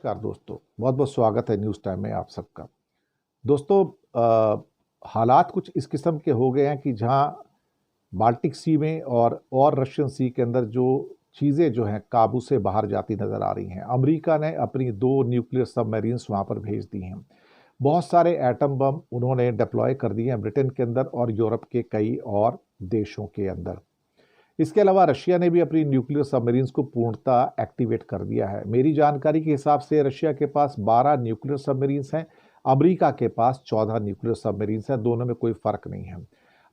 नमस्कार दोस्तों, बहुत बहुत स्वागत है न्यूज़ टाइम में आप सबका। दोस्तों, हालात कुछ इस किस्म के हो गए हैं कि जहां बाल्टिक सी में और रशियन सी के अंदर जो चीज़ें जो हैं काबू से बाहर जाती नज़र आ रही हैं। अमेरिका ने अपनी 2 न्यूक्लियर सबमरीन्स वहां पर भेज दी हैं। बहुत सारे एटम बम उन्होंने डिप्लॉय कर दिए हैं ब्रिटेन के अंदर और यूरोप के कई और देशों के अंदर। इसके अलावा रशिया ने भी अपनी न्यूक्लियर सबमरीन्स को पूर्णतः एक्टिवेट कर दिया है। मेरी जानकारी के हिसाब से रशिया के पास 12 न्यूक्लियर सबमरीन्स हैं, अमेरिका के पास 14 न्यूक्लियर सबमरीन्स हैं, दोनों में कोई फर्क नहीं है।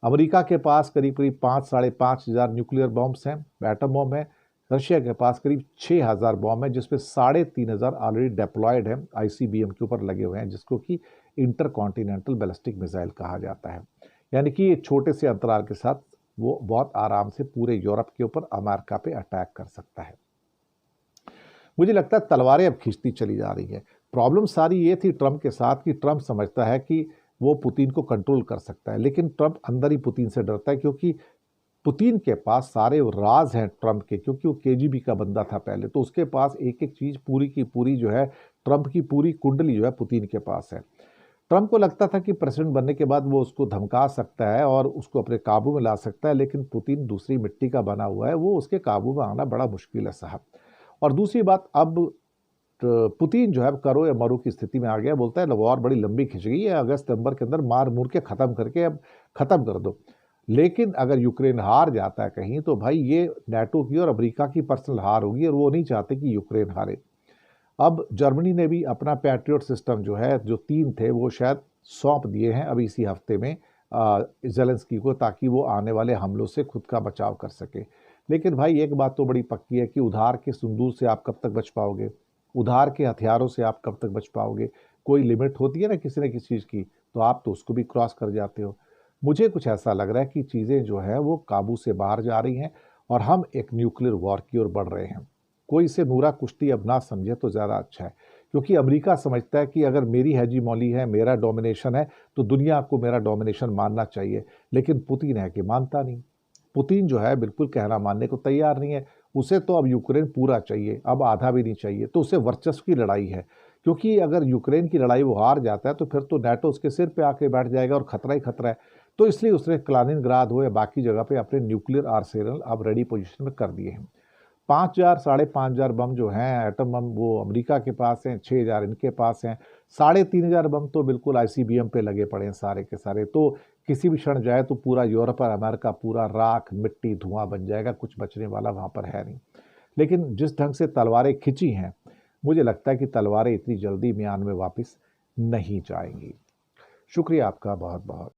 अमेरिका के पास करीब करीब 5 साढ़े 5,000 न्यूक्लियर बॉम्ब्स हैं, एटम बॉम्ब है। रशिया के पास करीब 6,000 बॉम्ब है, जिसमें 3,500 ऑलरेडी डिप्लॉयड हैं, आईसीबीएम के ऊपर लगे हुए हैं, जिसको कि इंटरकॉन्टिनेंटल बैलिस्टिक मिसाइल कहा जाता है। यानी कि एक छोटे से अंतराल के साथ वो बहुत आराम से पूरे यूरोप के ऊपर अमेरिका पे अटैक कर सकता है। मुझे लगता है तलवारें अब खींचती चली जा रही है। प्रॉब्लम सारी ये थी ट्रंप के साथ कि ट्रंप समझता है कि वो पुतिन को कंट्रोल कर सकता है, लेकिन ट्रंप अंदर ही पुतिन से डरता है, क्योंकि पुतिन के पास सारे राज हैं ट्रंप के, क्योंकि वो केजीबी का बंदा था पहले, तो उसके पास एक एक चीज पूरी की पूरी जो है, ट्रंप की पूरी कुंडली जो है पुतिन के पास है। ट्रंप को लगता था कि प्रेसिडेंट बनने के बाद वो उसको धमका सकता है और उसको अपने काबू में ला सकता है, लेकिन पुतिन दूसरी मिट्टी का बना हुआ है, वो उसके काबू में आना बड़ा मुश्किल है साहब। और दूसरी बात, अब पुतिन जो है करो या मरो की स्थिति में आ गया। बोलता है वॉर बड़ी लंबी खिंच गई है, अगस्त सितंबर के अंदर मार मुर के खत्म करके अब खत्म कर दो। लेकिन अगर यूक्रेन हार जाता है कहीं, तो भाई ये नाटो की और अमेरिका की पर्सनल हार होगी, और वो नहीं चाहते कि यूक्रेन हारे। अब जर्मनी ने भी अपना पैट्रियट सिस्टम जो है, जो 3 थे, वो शायद सौंप दिए हैं अभी इसी हफ्ते में ज़ेलेंस्की को, ताकि वो आने वाले हमलों से खुद का बचाव कर सके। लेकिन भाई एक बात तो बड़ी पक्की है कि उधार के सिंदूर से आप कब तक बच पाओगे, उधार के हथियारों से आप कब तक बच पाओगे। कोई लिमिट होती है ना किसी न किसी चीज़ की, तो आप तो उसको भी क्रॉस कर जाते हो। मुझे कुछ ऐसा लग रहा है कि चीज़ें जो है वो काबू से बाहर जा रही हैं और हम एक न्यूक्लियर वॉर की ओर बढ़ रहे हैं। कोई इसे नूरा कुश्ती अब ना समझे तो ज़्यादा अच्छा है, क्योंकि अमेरिका समझता है कि अगर मेरी हेजीमोनी है, मेरा डोमिनेशन है, तो दुनिया को मेरा डोमिनेशन मानना चाहिए। लेकिन पुतिन है कि मानता नहीं। पुतिन जो है बिल्कुल कहना मानने को तैयार नहीं है। उसे तो अब यूक्रेन पूरा चाहिए, अब आधा भी नहीं चाहिए। तो उसे वर्चस्व की लड़ाई है, क्योंकि अगर यूक्रेन की लड़ाई वो हार जाता है तो फिर तो नाटो उसके सिर पे आके बैठ जाएगा और खतरा ही खतरा है। तो इसलिए उसने क्लानिनग्राद हो या बाकी जगह पे अपने न्यूक्लियर आर्सेनल अब रेडी पोजीशन में कर दिए हैं। 5,000 साढ़े 5,000 बम जो हैं एटम बम, वो अमेरिका के पास हैं, 6,000 इनके पास हैं, 3,500 बम तो बिल्कुल आईसीबीएम पे लगे पड़े हैं सारे के सारे। तो किसी भी क्षण जाए तो पूरा यूरोप और अमेरिका पूरा राख मिट्टी धुआं बन जाएगा, कुछ बचने वाला वहां पर है नहीं। लेकिन जिस ढंग से तलवारें खिंची हैं, मुझे लगता है कि तलवारें इतनी जल्दी म्यान में वापस नहीं जाएंगी। शुक्रिया आपका बहुत बहुत।